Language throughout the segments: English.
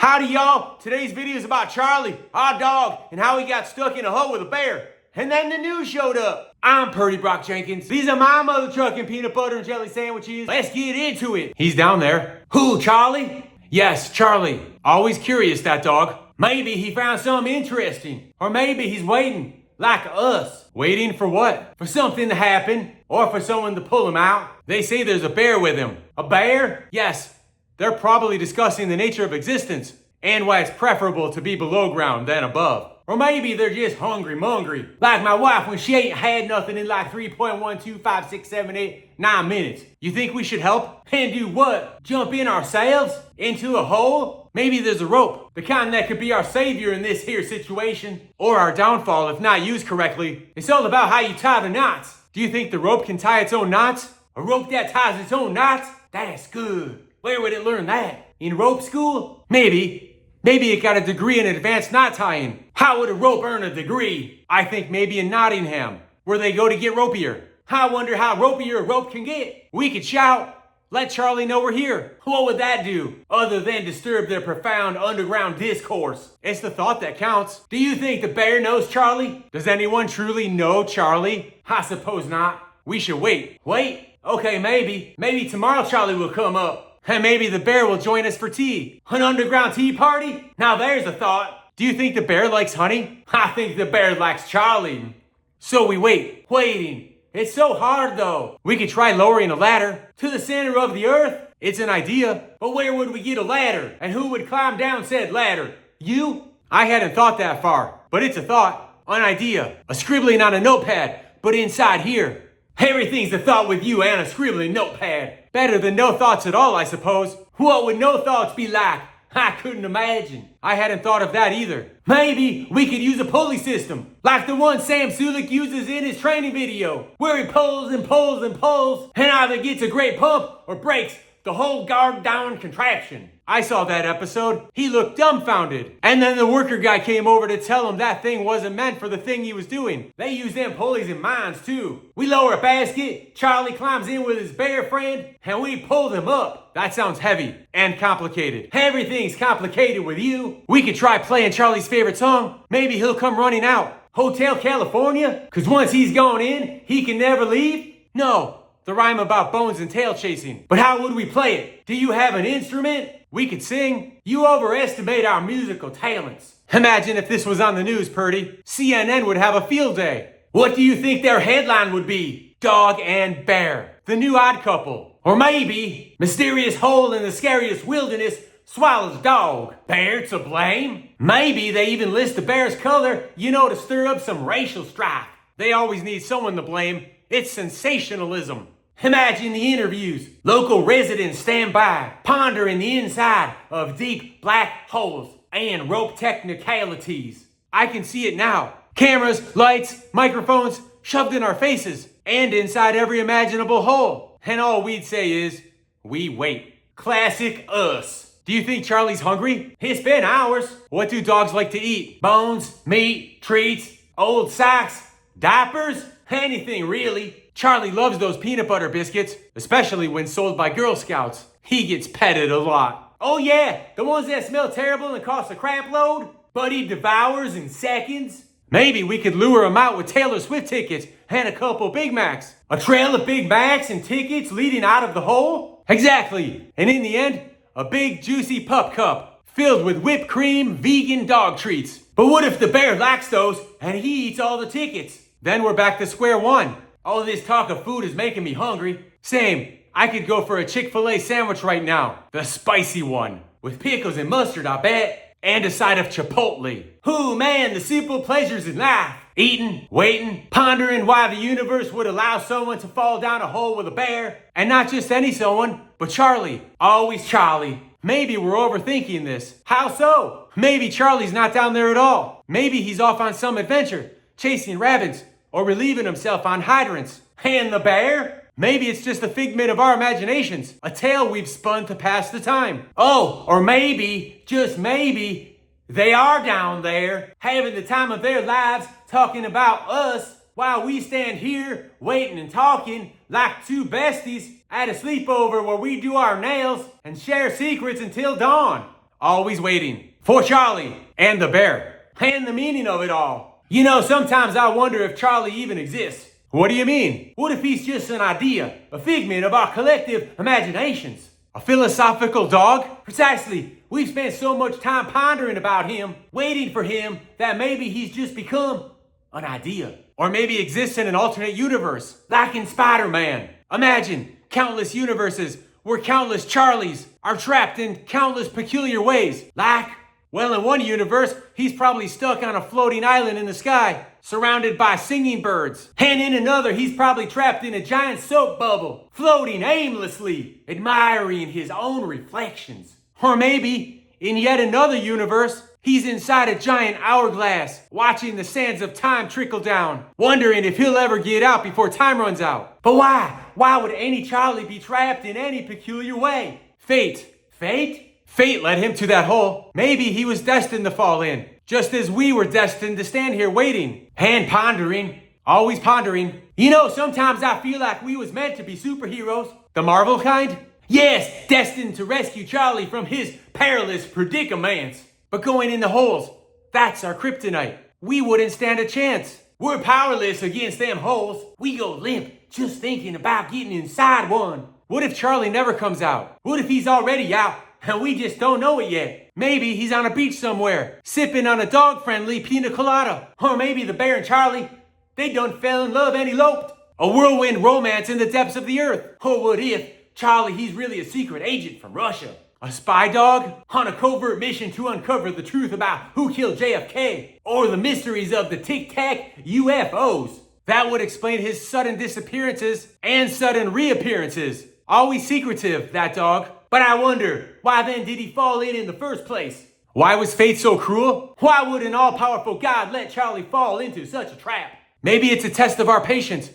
Howdy y'all, today's video is about Charlie, our dog, and how he got stuck in a hole with a bear. And then the news showed up. I'm Purdy Jenkins. These are my mother trucking peanut butter and jelly sandwiches. Let's get into it. He's down there. Who, Charlie? Yes, Charlie. Always curious, that dog. Maybe he found something interesting. Or maybe he's waiting, like us. Waiting for what? For something to happen, or for someone to pull him out. They say there's a bear with him. A bear? Yes. They're probably discussing the nature of existence and why it's preferable to be below ground than above. Or maybe they're just hungry-mongry, like my wife when she ain't had nothing in like 3.1256789 minutes. You think we should help? And do what? Jump in ourselves? Into a hole? Maybe there's a rope, the kind that could be our savior in this here situation. Or our downfall if not used correctly. It's all about how you tie the knots. Do you think the rope can tie its own knots? A rope that ties its own knots? That's good. Where would it learn that? In rope school? Maybe. Maybe it got a degree in advanced knot tying. How would a rope earn a degree? I think maybe in Nottingham, where they go to get ropier. I wonder how ropier a rope can get. We could shout, let Charlie know we're here. What would that do, other than disturb their profound underground discourse? It's the thought that counts. Do you think the bear knows Charlie? Does anyone truly know Charlie? I suppose not. We should wait. Wait? Okay, maybe. Maybe tomorrow Charlie will come up. And maybe the bear will join us for tea. An underground tea party? Now there's a thought. Do you think the bear likes honey? I think the bear likes Charlie. So we wait. Waiting. It's so hard though. We could try lowering a ladder to the center of the earth. It's an idea. But where would we get a ladder? And who would climb down said ladder? You? I hadn't thought that far. But it's a thought. An idea. A scribbling on a notepad. But inside here. Everything's a thought with you and a scribbling notepad. Better than no thoughts at all, I suppose. What would no thoughts be like? I couldn't imagine. I hadn't thought of that either. Maybe we could use a pulley system, like the one Sam Sulik uses in his training video, where he pulls and pulls and pulls, and either gets a great pump or breaks the whole guard down contraption. I saw that episode. He looked dumbfounded. And then the worker guy came over to tell him that thing wasn't meant for the thing he was doing. They use them pulleys in mines too. We lower a basket, Charlie climbs in with his bear friend, and we pull them up. That sounds heavy and complicated. Everything's complicated with you. We could try playing Charlie's favorite song. Maybe he'll come running out. Hotel California? Cause once he's gone in, he can never leave? No. The rhyme about bones and tail chasing. But how would we play it? Do you have an instrument? We could sing. You overestimate our musical talents. Imagine if this was on the news, Purdy. CNN would have a field day. What do you think their headline would be? Dog and bear. The new odd couple. Or maybe, mysterious hole in the scariest wilderness swallows dog. Bear to blame? Maybe they even list the bear's color, to stir up some racial strife. They always need someone to blame. It's sensationalism. Imagine the interviews. Local residents stand by, pondering the inside of deep black holes and rope technicalities. I can see it now. Cameras, lights, microphones shoved in our faces and inside every imaginable hole. And all we'd say is, we wait. Classic us. Do you think Charlie's hungry? It's been hours. What do dogs like to eat? Bones, meat, treats, old socks, diapers? Anything really. Charlie loves those peanut butter biscuits, especially when sold by Girl Scouts. He gets petted a lot. Oh yeah, the ones that smell terrible and cost a crap load, but he devours in seconds. Maybe we could lure him out with Taylor Swift tickets and a couple Big Macs. A trail of Big Macs and tickets leading out of the hole? Exactly. And in the end, a big juicy pup cup filled with whipped cream vegan dog treats. But what if the bear likes those and he eats all the tickets? Then we're back to square one. All this talk of food is making me hungry. Same. I could go for a Chick-fil-A sandwich right now. The spicy one. With pickles and mustard, I bet. And a side of Chipotle. Ooh, man, the simple pleasures in life. Eating, waiting, pondering why the universe would allow someone to fall down a hole with a bear. And not just any someone, but Charlie. Always Charlie. Maybe we're overthinking this. How so? Maybe Charlie's not down there at all. Maybe he's off on some adventure, chasing rabbits, or relieving himself on hydrants. And the bear? Maybe it's just a figment of our imaginations, a tale we've spun to pass the time. Oh, or maybe, just maybe, they are down there, having the time of their lives, talking about us, while we stand here, waiting and talking, like two besties at a sleepover where we do our nails and share secrets until dawn. always waiting for Charlie and the bear. And the meaning of it all. You know, sometimes I wonder if Charlie even exists. What do you mean? What if he's just an idea, a figment of our collective imaginations? A philosophical dog? Precisely. We've spent so much time pondering about him, waiting for him, that maybe he's just become an idea. Or maybe exists in an alternate universe, like in Spider-Man. Imagine countless universes where countless Charlies are trapped in countless peculiar ways. Like, well, in one universe, he's probably stuck on a floating island in the sky, surrounded by singing birds. And in another, he's probably trapped in a giant soap bubble, floating aimlessly, admiring his own reflections. Or maybe, in yet another universe, he's inside a giant hourglass, watching the sands of time trickle down, wondering if he'll ever get out before time runs out. But why? Why would any Charlie be trapped in any peculiar way? Fate. Fate? Fate led him to that hole. Maybe he was destined to fall in, just as we were destined to stand here waiting and pondering, always pondering. You know, sometimes I feel like we was meant to be superheroes. The Marvel kind? Yes, destined to rescue Charlie from his perilous predicaments. But going in the holes, that's our kryptonite. We wouldn't stand a chance. We're powerless against them holes. We go limp just thinking about getting inside one. What if Charlie never comes out? What if he's already out and we just don't know it yet? Maybe he's on a beach somewhere, sipping on a dog-friendly pina colada. Or maybe the bear and Charlie, they done fell in love and eloped. A whirlwind romance in the depths of the earth. Or what if Charlie, he's really a secret agent from Russia? A spy dog on a covert mission to uncover the truth about who killed JFK, or the mysteries of the Tic Tac UFOs. That would explain his sudden disappearances and sudden reappearances. Always secretive, that dog. But I wonder, why then did he fall in the first place? Why was fate so cruel? Why would an all-powerful God let Charlie fall into such a trap? Maybe it's a test of our patience,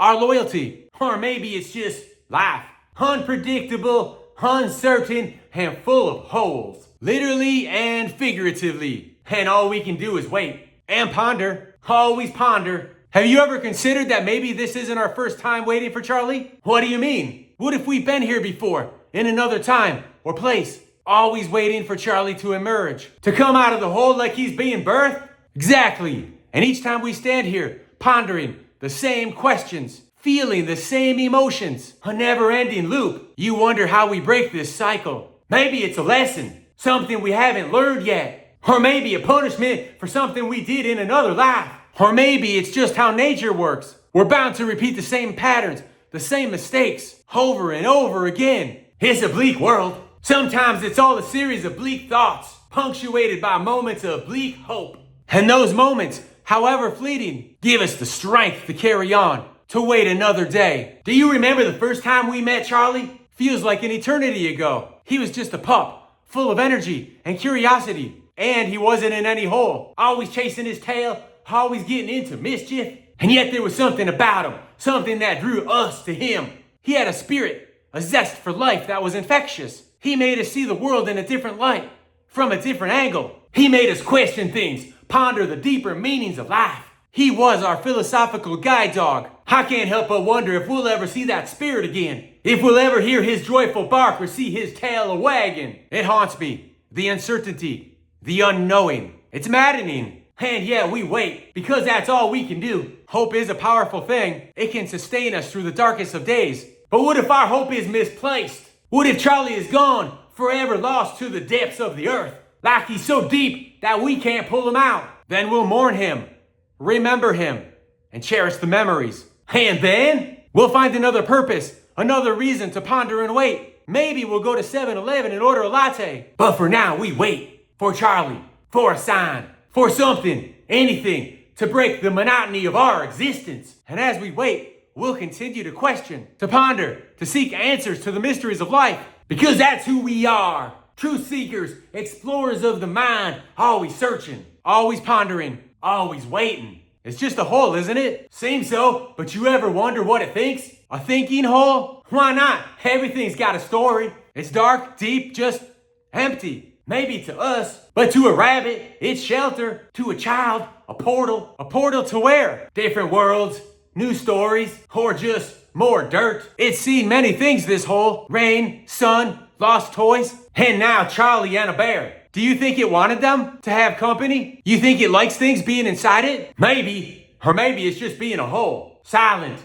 our loyalty, or maybe it's just life. Unpredictable, uncertain, and full of holes. Literally and figuratively. And all we can do is wait. And ponder. Always ponder. Have you ever considered that maybe this isn't our first time waiting for Charlie? What do you mean? What if we've been here before? In another time or place? Always waiting for Charlie to emerge. To come out of the hole like he's being birthed? Exactly. And each time we stand here, pondering the same questions, feeling the same emotions, a never-ending loop. You wonder how we break this cycle. Maybe it's a lesson, something we haven't learned yet. Or maybe a punishment for something we did in another life. Or maybe it's just how nature works. We're bound to repeat the same patterns, the same mistakes, over and over again. It's a bleak world. Sometimes it's all a series of bleak thoughts, punctuated by moments of bleak hope. And those moments, however fleeting, give us the strength to carry on, to wait another day. Do you remember the first time we met Charlie? Feels like an eternity ago. He was just a pup, full of energy and curiosity. And he wasn't in any hole, always chasing his tail, always getting into mischief. And yet there was something about him, something that drew us to him. He had a spirit, a zest for life that was infectious. He made us see the world in a different light, from a different angle. He made us question things, ponder the deeper meanings of life. He was our philosophical guide dog. I can't help but wonder if we'll ever see that spirit again. If we'll ever hear his joyful bark or see his tail a wagging. It haunts me. The uncertainty. The unknowing. It's maddening. And yeah, we wait, because that's all we can do. Hope is a powerful thing. It can sustain us through the darkest of days. But what if our hope is misplaced? What if Charlie is gone, forever lost to the depths of the earth? Like he's so deep that we can't pull him out. Then we'll mourn him, remember him, and cherish the memories. And then we'll find another purpose, another reason to ponder and wait. Maybe we'll go to 7-Eleven and order a latte. But for now, we wait for Charlie, for a sign, for something, anything to break the monotony of our existence. And as we wait, we'll continue to question, to ponder, to seek answers to the mysteries of life. Because that's who we are. Truth seekers, explorers of the mind, always searching, always pondering, always waiting. It's just a hole, isn't it? Seems so, but you ever wonder what it thinks? A thinking hole? Why not? Everything's got a story. It's dark, deep, just empty. Maybe to us, but to a rabbit, it's shelter. To a child, a portal. A portal to where? Different worlds, new stories, or just more dirt. It's seen many things, this hole. Rain, sun, lost toys. And now Charlie and a bear. Do you think it wanted them to have company? You think it likes things being inside it? Maybe. Or maybe it's just being a hole. Silent.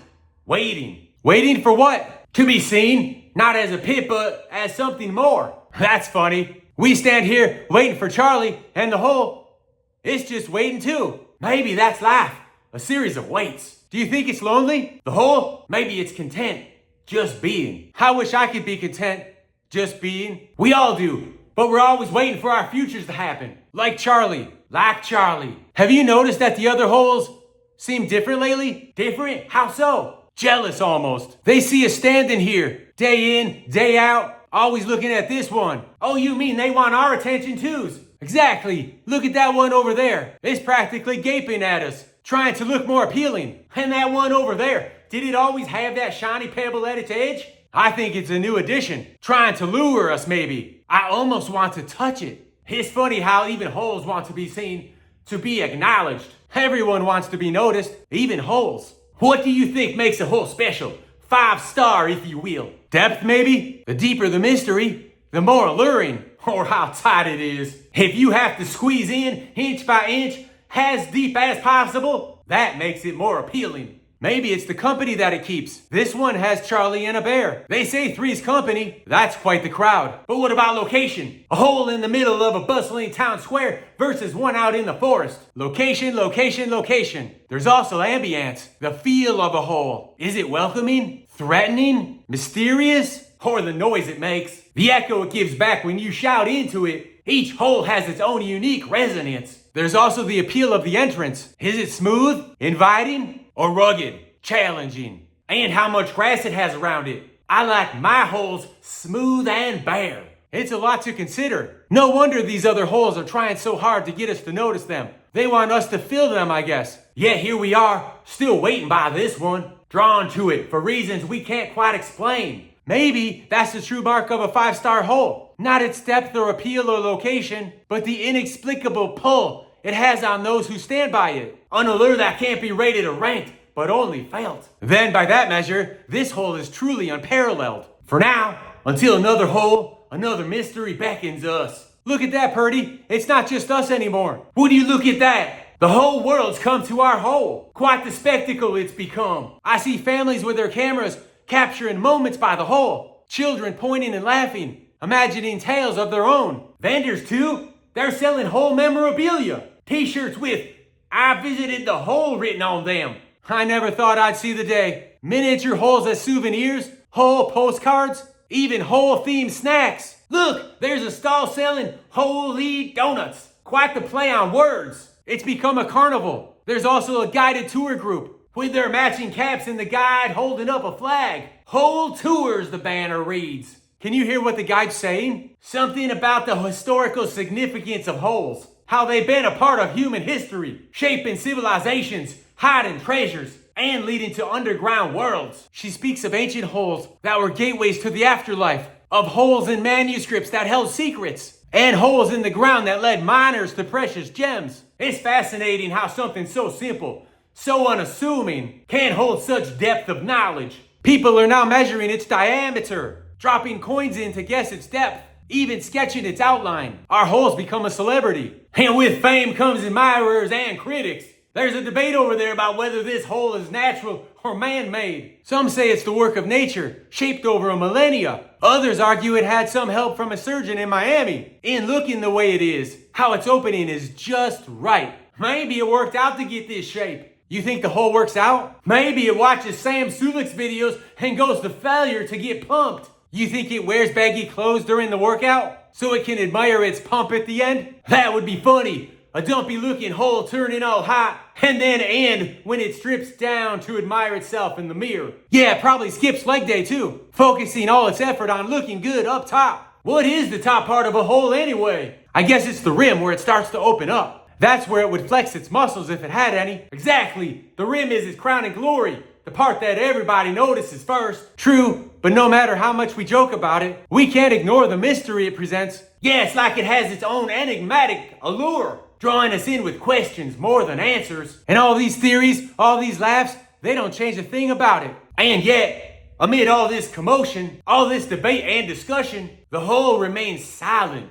Waiting. Waiting for what? To be seen. Not as a pit, but as something more. That's funny. We stand here waiting for Charlie, and the hole, it's just waiting too. Maybe that's life. A series of waits. Do you think it's lonely? The hole? Maybe it's content. Just being. I wish I could be content. Just being. We all do. But we're always waiting for our futures to happen. Like Charlie. Like Charlie. Have you noticed that the other holes seem different lately? Different? How so? Jealous almost. They see us standing here. Day in, day out. Always looking at this one. Oh, you mean they want our attention too? Exactly. Look at that one over there. It's practically gaping at us. Trying to look more appealing. And that one over there. Did it always have that shiny pebble at its edge? I think it's a new addition. Trying to lure us maybe. I almost want to touch it. It's funny how even holes want to be seen, to be acknowledged. Everyone wants to be noticed, even holes. What do you think makes a hole special? 5-star, if you will. Depth maybe? The deeper the mystery, the more alluring. Or how tight it is. If you have to squeeze in inch by inch, as deep as possible, that makes it more appealing. Maybe it's the company that it keeps. This one has Charlie and a bear. They say three's company. That's quite the crowd. But what about location? A hole in the middle of a bustling town square versus one out in the forest. Location, location, location. There's also ambience. The feel of a hole. Is it welcoming? Threatening? Mysterious? Or the noise it makes? The echo it gives back when you shout into it. Each hole has its own unique resonance. There's also the appeal of the entrance. Is it smooth? Inviting? Or rugged, challenging, and how much grass it has around it. I like my holes smooth and bare. It's a lot to consider. No wonder these other holes are trying so hard to get us to notice them. They want us to fill them, I guess. Yet here we are, still waiting by this one, drawn to it for reasons we can't quite explain. Maybe that's the true mark of a 5-star hole. Not its depth or appeal or location, but the inexplicable pull it has on those who stand by it. An allure that can't be rated or ranked, but only felt. Then by that measure, this hole is truly unparalleled. For now, until another hole, another mystery beckons us. Look at that, Purdy. It's not just us anymore. Would you look at that? The whole world's come to our hole. Quite the spectacle it's become. I see families with their cameras capturing moments by the hole. Children pointing and laughing, imagining tales of their own. Vendors too. They're selling hole memorabilia. T-shirts with "I visited the hole" written on them. I never thought I'd see the day. Miniature holes as souvenirs, hole postcards, even hole-themed snacks. Look, there's a stall selling holy donuts. Quite the play on words. It's become a carnival. There's also a guided tour group with their matching caps and the guide holding up a flag. Hole Tours, the banner reads. Can you hear what the guide's saying? Something about the historical significance of holes. How they've been a part of human history, shaping civilizations, hiding treasures, and leading to underground worlds. She speaks of ancient holes that were gateways to the afterlife, of holes in manuscripts that held secrets, and holes in the ground that led miners to precious gems. It's fascinating how something so simple, so unassuming, can hold such depth of knowledge. People are now measuring its diameter, dropping coins in to guess its depth, even sketching its outline. Our holes become a celebrity. And with fame comes admirers and critics. There's a debate over there about whether this hole is natural or man-made. Some say it's the work of nature, shaped over a millennia. Others argue it had some help from a surgeon in Miami. In looking the way it is, how its opening is just right. Maybe it worked out to get this shape. You think the hole works out? Maybe it watches Sam Sulik's videos and goes to failure to get pumped. You think it wears baggy clothes during the workout so it can admire its pump at the end? That would be funny. A dumpy looking hole turning all hot and then end when it strips down to admire itself in the mirror. Yeah, it probably skips leg day too, focusing all its effort on looking good up top. What is the top part of a hole anyway? I guess it's the rim where it starts to open up. That's where it would flex its muscles if it had any. Exactly. The rim is its crowning glory. The part that everybody notices first. True, but no matter how much we joke about it, we can't ignore the mystery it presents. Yeah, it's like it has its own enigmatic allure, drawing us in with questions more than answers. And all these theories, all these laughs, they don't change a thing about it. And yet, amid all this commotion, all this debate and discussion, The hole remains silent,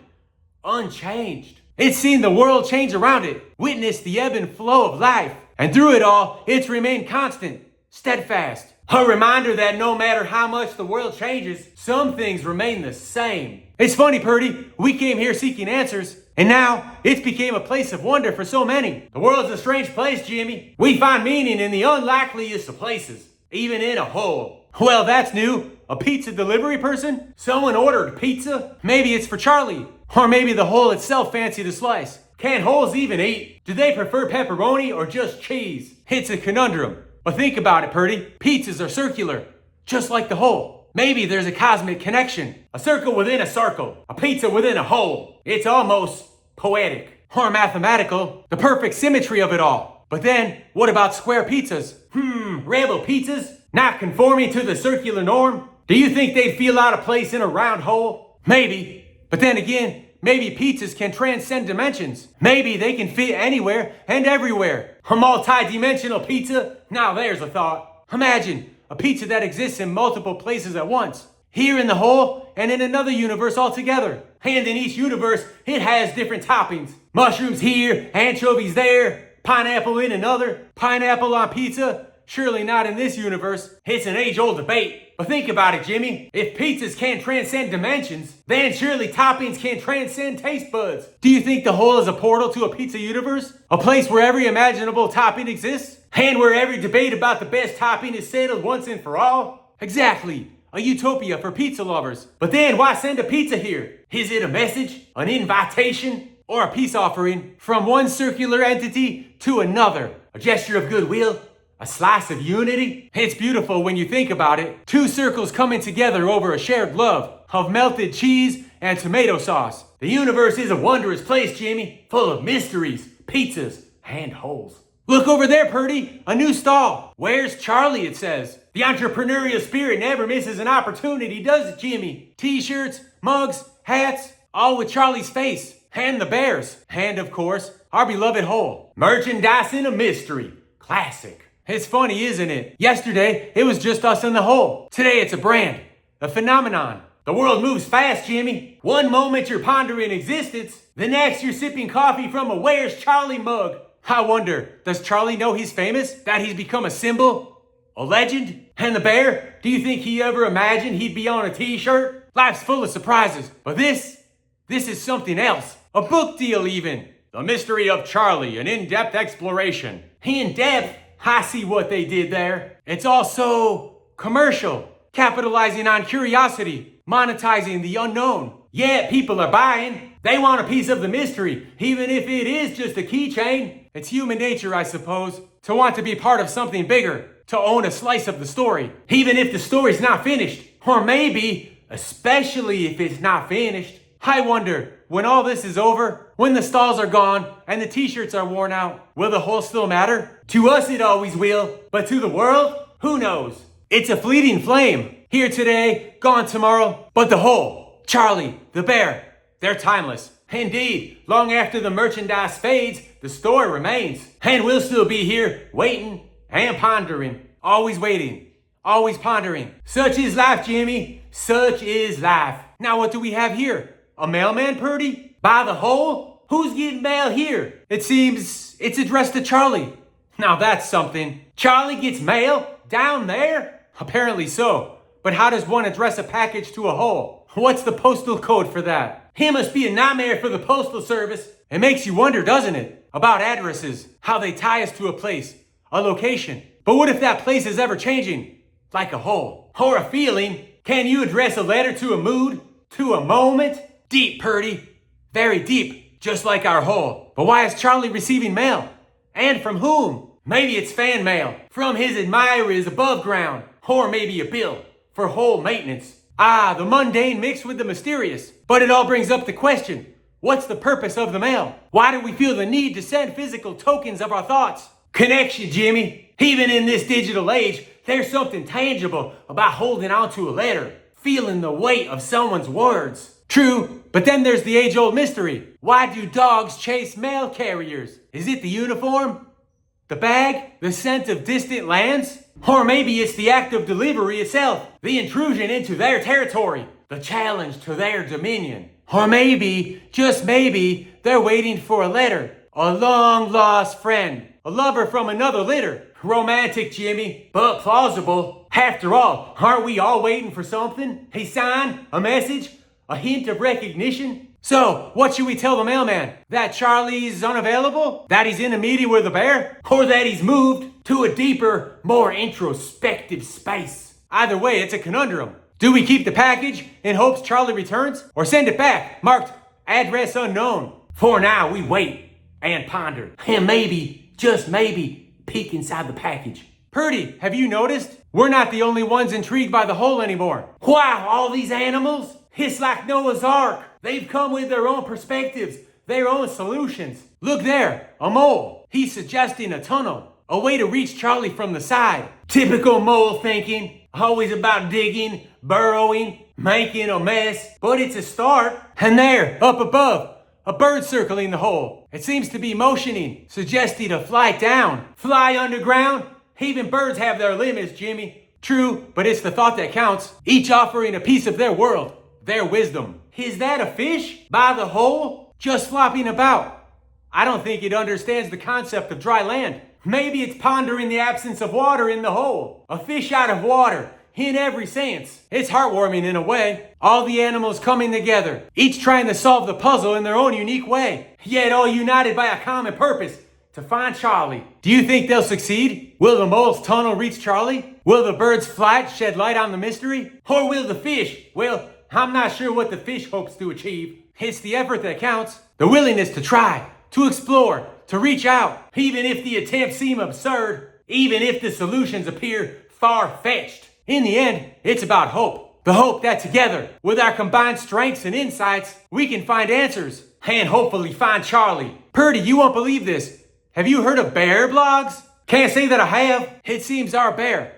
unchanged. It's seen the world change around it, witnessed the ebb and flow of life, and through it all, it's remained constant, steadfast. A reminder that no matter how much the world changes, some things remain the same. It's funny, Purdy, we came here seeking answers, and now it's became a place of wonder for so many. The world's a strange place, Jimmy. We find meaning in the unlikeliest of places, even in a hole. Well, that's new. A pizza delivery person? Someone ordered pizza? Maybe it's for Charlie. Or maybe the hole itself fancied a slice. Can holes even eat? Do they prefer pepperoni or just cheese? It's a conundrum. But think about it, Purdy. Pizzas are circular, just like the hole. Maybe there's a cosmic connection. A circle within a circle. A pizza within a hole. It's almost poetic. Or mathematical. The perfect symmetry of it all. But then, what about square pizzas? Rebel pizzas? Not conforming to the circular norm? Do you think they'd feel out of place in a round hole? Maybe. But then again, maybe pizzas can transcend dimensions. Maybe they can fit anywhere and everywhere. A multi-dimensional pizza? Now there's a thought. Imagine a pizza that exists in multiple places at once. Here in the hole and in another universe altogether. And in each universe, it has different toppings. Mushrooms here, anchovies there, pineapple in another, pineapple on pizza. Surely not in this universe. It's an age-old debate. But think about it, Jimmy. If pizzas can't transcend dimensions, then surely toppings can transcend taste buds. Do you think the hole is a portal to a pizza universe? A place where every imaginable topping exists? And where every debate about the best topping is settled once and for all? Exactly. A utopia for pizza lovers. But then why send a pizza here? Is it a message? An invitation? Or a peace offering from one circular entity to another? A gesture of goodwill? A slice of unity? It's beautiful when you think about it. Two circles coming together over a shared love of melted cheese and tomato sauce. The universe is a wondrous place, Jimmy, full of mysteries, pizzas, and holes. Look over there, Purdy, a new stall. Where's Charlie, it says. The entrepreneurial spirit never misses an opportunity, does it, Jimmy? T-shirts, mugs, hats, all with Charlie's face. And the bears. And, of course, our beloved hole. Merchandise in a mystery. Classic. It's funny, isn't it? Yesterday, it was just us in the hole. Today, it's a brand, a phenomenon. The world moves fast, Jimmy. One moment you're pondering existence, the next you're sipping coffee from a Where's Charlie mug. I wonder, does Charlie know he's famous? That he's become a symbol? A legend? And the bear? Do you think he ever imagined he'd be on a t-shirt? Life's full of surprises. But this is something else. A book deal even. The Mystery of Charlie, an in-depth exploration. In-depth? I see what they did there. It's also commercial, capitalizing on curiosity, monetizing the unknown. Yeah, people are buying. They want a piece of the mystery, even if it is just a keychain. It's human nature, I suppose, to want to be part of something bigger, to own a slice of the story, even if the story's not finished. Or maybe, especially if it's not finished. I wonder, when all this is over, when the stalls are gone and the t-shirts are worn out, will the hole still matter? To us it always will, but to the world, who knows? It's a fleeting flame, here today, gone tomorrow. But the hole, Charlie, the bear, they're timeless. Indeed, long after the merchandise fades, the story remains. And we'll still be here, waiting and pondering, always waiting, always pondering. Such is life, Jimmy, such is life. Now what do we have here? A mailman, Purdy? By the hole? Who's getting mail here? It seems it's addressed to Charlie. Now that's something. Charlie gets mail down there? Apparently so. But how does one address a package to a hole? What's the postal code for that? It must be a nightmare for the postal service. It makes you wonder, doesn't it? About addresses, how they tie us to a place, a location. But what if that place is ever changing? Like a hole. Or a feeling. Can you address a letter to a mood? To a moment? Deep, Purdy. Very deep, just like our hole. But why is Charlie receiving mail? And from whom? Maybe it's fan mail from his admirers above ground. Or maybe a bill for hole maintenance. Ah, the mundane mixed with the mysterious. But it all brings up the question, what's the purpose of the mail? Why do we feel the need to send physical tokens of our thoughts? Connection, Jimmy. Even in this digital age, there's something tangible about holding on to a letter, feeling the weight of someone's words. True, but then there's the age-old mystery. Why do dogs chase mail carriers? Is it the uniform? The bag? The scent of distant lands? Or maybe it's the act of delivery itself, the intrusion into their territory. the challenge to their dominion. Or maybe, just maybe, they're waiting for a letter. A long-lost friend. A lover from another litter. Romantic, Jimmy, but plausible. After all, aren't we all waiting for something? A sign? A message? A hint of recognition? So, what should we tell the mailman? That Charlie's unavailable? That he's in a meeting with a bear? Or that he's moved to a deeper, more introspective space? Either way, it's a conundrum. Do we keep the package in hopes Charlie returns? Or send it back, marked address unknown? For now, we wait and ponder. And maybe, just maybe, peek inside the package. Purdy, have you noticed? We're not the only ones intrigued by the hole anymore. Wow, all these animals? It's like Noah's Ark. They've come with their own perspectives, their own solutions. Look there, a mole. He's suggesting a tunnel, a way to reach Charlie from the side. Typical mole thinking, always about digging, burrowing, making a mess. But it's a start. And there, up above, a bird circling the hole. It seems to be motioning, suggesting a flight down. Fly underground? Even birds have their limits, Jimmy. True, but it's the thought that counts. Each offering a piece of their world, their wisdom. Is that a fish by the hole? Just flopping about. I don't think it understands the concept of dry land. Maybe it's pondering the absence of water in the hole. A fish out of water, in every sense. It's heartwarming in a way. All the animals coming together, each trying to solve the puzzle in their own unique way, yet all united by a common purpose, to find Charlie. Do you think they'll succeed? Will the mole's tunnel reach Charlie? Will the bird's flight shed light on the mystery? Or will the fish, well, I'm not sure what the fish hopes to achieve. It's the effort that counts. The willingness to try, to explore, to reach out. Even if the attempts seem absurd, even if the solutions appear far-fetched. In the end, it's about hope. The hope that together, with our combined strengths and insights, we can find answers. And hopefully find Charlie. Purdy, you won't believe this. Have you heard of bear blogs? Can't say that I have. It seems our bear,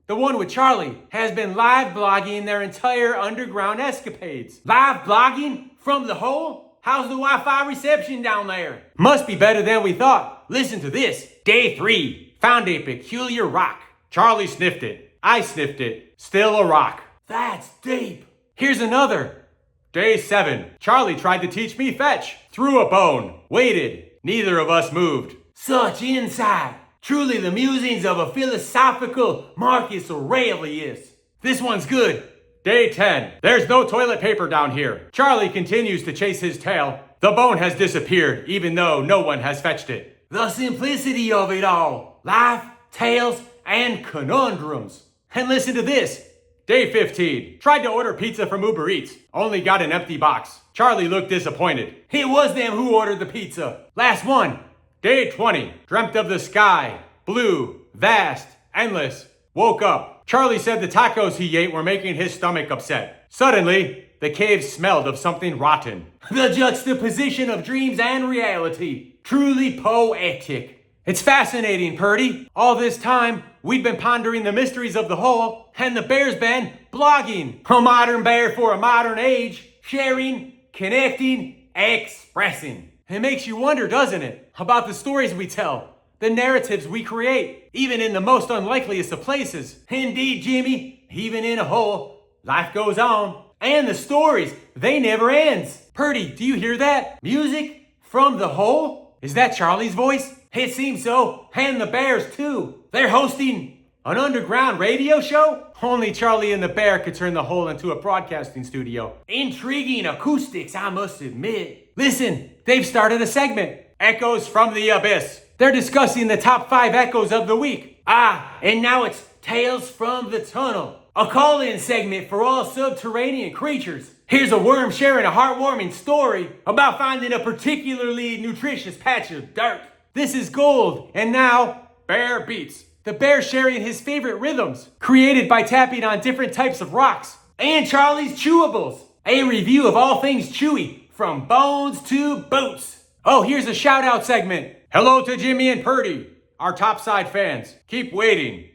the one with Charlie, has been live blogging their entire underground escapades. Live blogging? From the hole? How's the Wi-Fi reception down there? Must be better than we thought. Listen to this. Day 3. Found a peculiar rock. Charlie sniffed it. I sniffed it. Still a rock. That's deep. Here's another. Day 7. Charlie tried to teach me fetch. Threw a bone. Waited. Neither of us moved. Such insight. Truly the musings of a philosophical Marcus Aurelius. This one's good. Day 10. There's no toilet paper down here. Charlie continues to chase his tail. The bone has disappeared, even though no one has fetched it. The simplicity of it all. Life, tales, and conundrums. And listen to this. Day 15. Tried to order pizza from Uber Eats. Only got an empty box. Charlie looked disappointed. It was them who ordered the pizza. Last one. Day 20. Dreamt of the sky. Blue. Vast. Endless. Woke up. Charlie said the tacos he ate were making his stomach upset. Suddenly, the cave smelled of something rotten. The juxtaposition of dreams and reality. Truly poetic. It's fascinating, Purdy. All this time, we'd been pondering the mysteries of the hole, and the bear's been blogging. A modern bear for a modern age. Sharing, connecting, expressing. It makes you wonder, doesn't it? About the stories we tell, the narratives we create, even in the most unlikeliest of places. Indeed, Jimmy, even in a hole, life goes on. And the stories, they never ends. Purdy, do you hear that? Music from the hole? Is that Charlie's voice? It seems so. And the bears too. They're hosting an underground radio show? Only Charlie and the bear could turn the hole into a broadcasting studio. Intriguing acoustics, I must admit. Listen, they've started a segment. Echoes from the Abyss. They're discussing the top 5 echoes of the week. And now it's Tales from the Tunnel. A call-in segment for all subterranean creatures. Here's a worm sharing a heartwarming story about finding a particularly nutritious patch of dirt. This is gold. And now, Bear Beats. The bear sharing his favorite rhythms, created by tapping on different types of rocks. And Charlie's Chewables. A review of all things chewy, from bones to boots. Oh, here's a shout-out segment. Hello to Jimmy and Purdy, our topside fans. Keep waiting.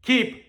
Keep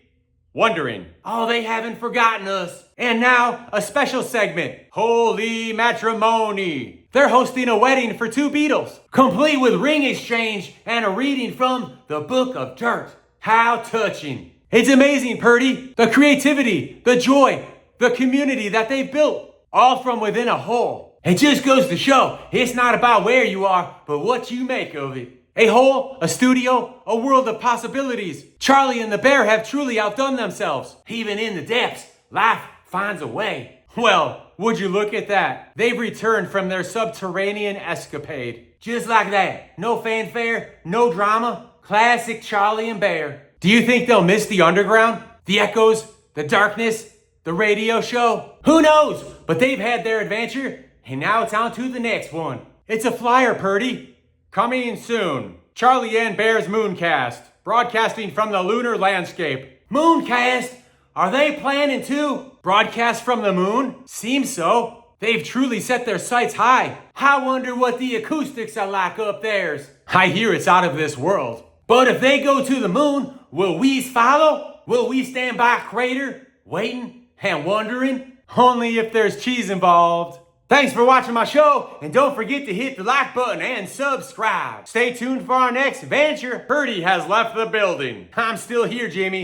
wondering. Oh, they haven't forgotten us. And now, a special segment. Holy Matrimony. They're hosting a wedding for 2 Beatles, complete with ring exchange and a reading from the Book of Dirt. How touching. It's amazing, Purdy. The creativity, the joy, the community that they've built, all from within a hole. It just goes to show, it's not about where you are, but what you make of it. A hole, a studio, a world of possibilities. Charlie and the bear have truly outdone themselves. Even in the depths, life finds a way. Well, would you look at that? They've returned from their subterranean escapade. Just like that. No fanfare, no drama. Classic Charlie and Bear. Do you think they'll miss the underground? The echoes? The darkness? The radio show? Who knows? But they've had their adventure, and now it's on to the next one. It's a flyer, Purdy. Coming soon. Charlie and Bear's Mooncast. Broadcasting from the lunar landscape. Mooncast? Are they planning to broadcast from the moon? Seems so. They've truly set their sights high. I wonder what the acoustics are like up theirs. I hear it's out of this world. But if they go to the moon, will we follow? Will we stand by crater, waiting and wondering? Only if there's cheese involved. Thanks for watching my show, and don't forget to hit the like button and subscribe. Stay tuned for our next adventure. Purdy has left the building. I'm still here, Jimmy.